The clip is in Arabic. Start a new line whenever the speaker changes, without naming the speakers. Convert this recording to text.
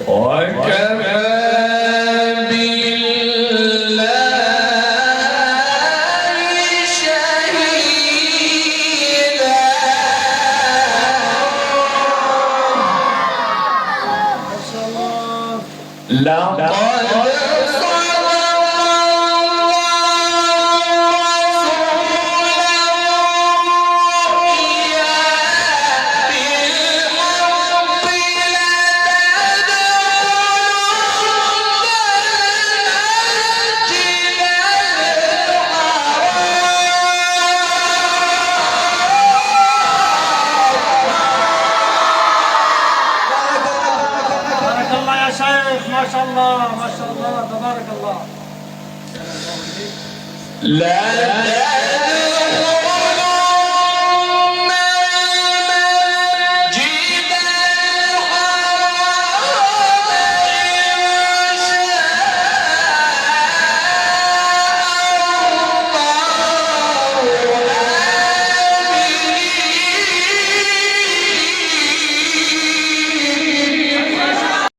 وكفى بالله شهيدا لقد
ما شاء الله ما شاء الله تبارك الله.
لا